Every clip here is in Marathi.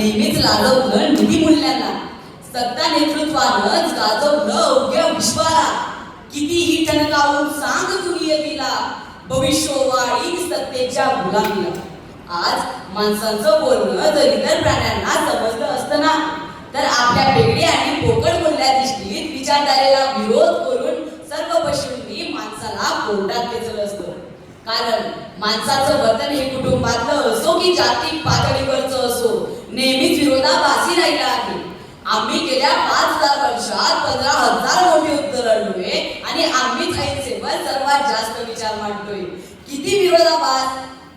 नेहमीच लाजवलं नीतिमूल्यांना, सत्ता नेतृत्वानं गाजवलं अवघ्या विश्वाला. कितीही ठणकावून सांग तू नियतीला, भविष्यवाणी सत्तेच्या गुलामीला. आज माणसांचं बोलणं जर इतर प्राण्यांना समजलं असतं ना, तर आपल्या वेगळी आणि पोकळ बोलल्या दृष्टीत विचारधारेला विरोध करून सर्व पशूंनी माणसाला कोर्टात खेचलं असतं. कारण माणसाचं वर्तन हे कुटुंबातलं असो की जागतिक पातळीवरचं असो, नेहमीच विरोधाभासी राहिलं आहे. आम्ही गेल्या 5,000 वर्षात 15,000 मोठे युद्ध लढलोय आणि आम्हीच अहिंसेवर सर्वात जास्त विचार मांडतोय. किती विरोधाभास!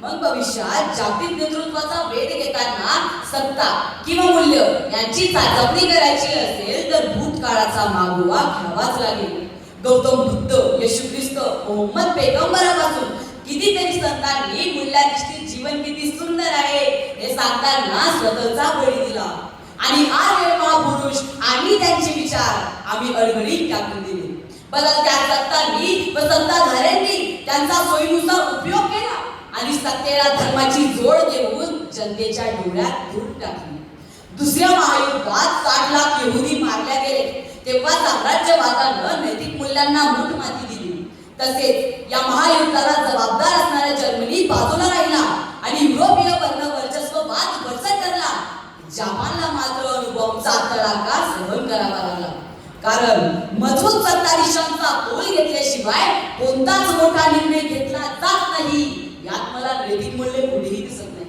मग भविष्यात जागतिक नेतृत्वाचा वेध घेताना सत्ता किंवा मूल्य यांची चाचपणी करायची असेल तर भूतकाळाचा मागोवा घ्यावाच लागेल. गौतम बुद्ध, येशू ख्रिस्त, मोहम्मद पैगंबरापासून कितीतरी संतांनी मूल्याधिष्ठित जीवन किती सुंदर आहे हे सांगताना स्वतःचा बळी दिला. आणि आर्य महापुरुष आणि त्यांचे विचार आम्ही अडगळीत टाकून दिले. बदलत्या सत्तांनी व सत्ताधाऱ्यांनी त्यांचा सोयीनुसार उपयोग केला आणि सत्तेला धर्माची जोड देऊन जनतेच्या डोळ्यात धूळ टाकली. दुसऱ्या महायुद्धात 60 लाख यहुदी मारल्या गेले तेव्हा साम्राज्यवादानं नैतिक मूल्यांना मूठ माती दिली. तसेच या महायुद्धाला जबाबदार असणाऱ्या जर्मनी बाजूला राहिला आणि युरोपीय वर्चस्ववाद बळकट ठरला. जपानला मात्र अनुभवचा तडाखा सहन करावा लागला. कारण मजबूत सत्ताधीशांचा तोल घेतल्याशिवाय कोणताच मोठा निर्णय घेतला जात नाही. यात मला नैतिक मूल्य कुठेही दिसत नाही.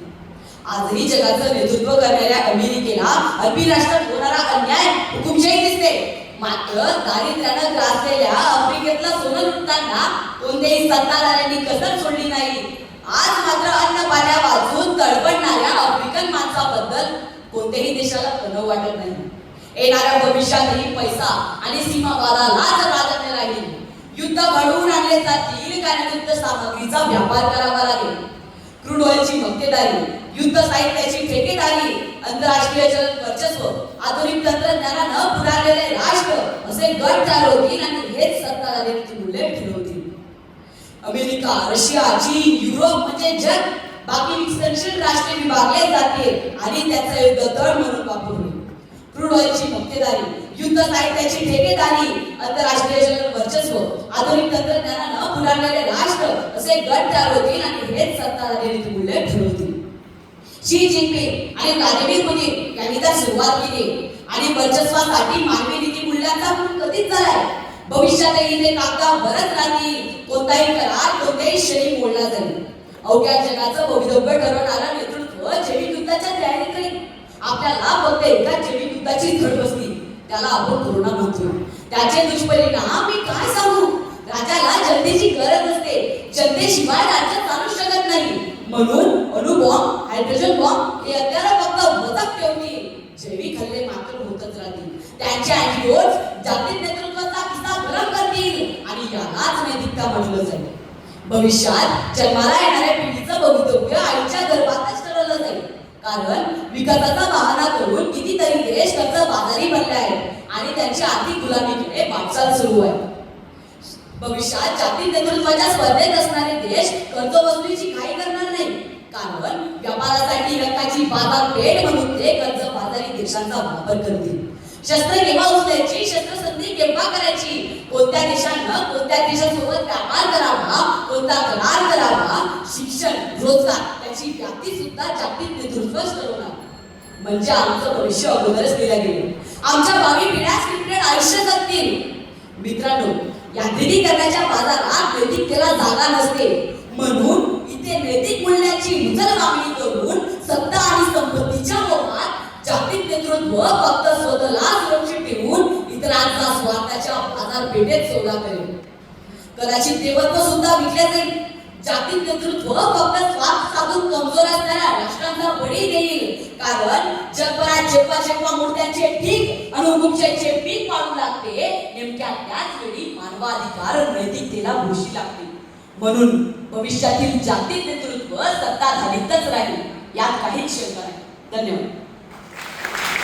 आजही जगाचं नेतृत्व करणाऱ्या अमेरिकेला अल्पराष्ट्रात होणारा अन्याय हुकुमशाही दिसते. मात्र दारिद्र्यानं ग्रासलेल्या आफ्रिकेतला सोनं लुटताना कोणत्याही सत्ताधाऱ्यांनी कसर सोडली नाही. आज मात्र अन्न पाण्या वाचून तडफडणाऱ्या आफ्रिकन माणसाबद्दल कोणत्याही देशाला कणव वाटत नाही. येणाऱ्या भविष्यातही पैसा आणि सीमावादालाच प्राधान्य राहील. युद्ध घडवून आणले जातील कारण युद्ध सामग्रीचा व्यापार करावा लागेल. क्रूड ऑइलची मक्तेदारी, युद्ध साहित्याची ठेकेदारी, आंतरराष्ट्रीय वर्चस्व, आधुनिक तंत्रज्ञानानं पुढारलेले राष्ट्र असे गट तयार होतील आणि हेच सत्ताधारी मूल्य ठरवतील. अमेरिका, रशिया, चीन, युरोप म्हणजे जग बाकी विकसनशील राष्ट्रे विभागले जातील आणि त्याचा युद्ध तळ म्हणून वापर होईल. क्रूड ऑइलची मक्तेदारी, युद्ध साहित्याची ठेकेदारी, आंतरराष्ट्रीय वर्चस्व, आधुनिक तंत्रज्ञानानं पुढारलेले राष्ट्र असे गट तयार होतील आणि हेच सत्ताधारी मूल्य ठरवतील. शी जिनपिंग आणि व्लादिमीर पुतिन यांनी तर सुरुवात केली आणि वर्चस्वासाठी मानवी नीती मूल्यांचा पूर्ण कधीच झालाय. भविष्यातही ते कागदावरच राहतील. कोणताही करार कोणत्याही क्षणी मोडला जाईल. अवघ्या जगाचं भवितव्य ठरवणारं नेतृत्व जैविक युद्धाच्या तयारी करेल. आपल्याला फक्त एका जैविक युद्धाची धड बसली, त्याला आपण कोरोना म्हणतो. त्याचे दुष्परिणाम मी काय सांगू. राजाला जनतेची गरज असते, जनतेशिवाय राज्य चालू शकत नाही. म्हणून अणुबॉम्ब, हायड्रोजन बॉम्ब हे हत्यारं फक्त वजक ठेवतील. जैविक हल्ले मात्र होतच राहतील. त्यांचे अँटीडोट्स जागतिक नेतृत्वाचा किस्सा गरम करतील आणि यालाच नैतिकता म्हटलं जाईल. भविष्यात जन्माला येणाऱ्या पिढीचं भवितव्य आईच्या गर्भातच ठरवलं जाईल. कारण विकासाचा बहाणा करून कितीतरी देश कर्जबाजारी बनले आहेत आणि त्यांची आर्थिक गुलामीकडे वाटचाल सुरू आहे. भविष्यात जागतिक नेतृत्वाच्या स्पर्धेत असणारे देश कर्जवसुलीची घाई करणार नाही. कारण व्यापारासाठी रक्ताची बाजारपेठ म्हणून ते कर्जबाजारी देशांचा वापर करतील. शस्त्र केव्हा उचलायची, शस्त्रसंधी केव्हा करायची, कोणत्या देशानं कोणत्या देशासोबत व्यापार करावा, कोणता करार करावा, शिक्षण, रोजगार त्याची व्याप्ती सुद्धा जागतिक नेतृत्वच ठरवणार. म्हणजे आमचं भविष्य अगोदरच दिलं गेलं. आमच्या भावी पिढ्या स्क्रिप्टेड आयुष्य जगतील. मित्रांनो, यांत्रिकीकरणाच्या बाजारात नैतिकतेला जागा नसते. म्हणून इथे नैतिक मूल्याची उचल मागणी करून सत्ता आणि संपत्तीच्या मोहात जागतिक नेतृत्व फक्त स्वतःला सुरक्षित ठेवून इतरांचा स्वार्थाच्या बाजारपेठेत सौदा करेल. कदाचित देवत्व सुद्धा विकले जाईल. जागतिक नेतृत्व फक्त स्वार्थ साधून कमजोर असणाऱ्या राष्ट्रांचा बळी देईल. कारण जगभरात जेव्हा जेव्हा मूर्त्यांचे ठीक आणि हुकुमशाहीचे पीक पाडू लागते, नेमक्या त्याच वेळी मानवाधिकार नैतिकतेला भूशी लागते. म्हणून भविष्यातील जागतिक नेतृत्व सत्ताधारीतच राहील, यात काहीच शंका नाही. धन्यवाद.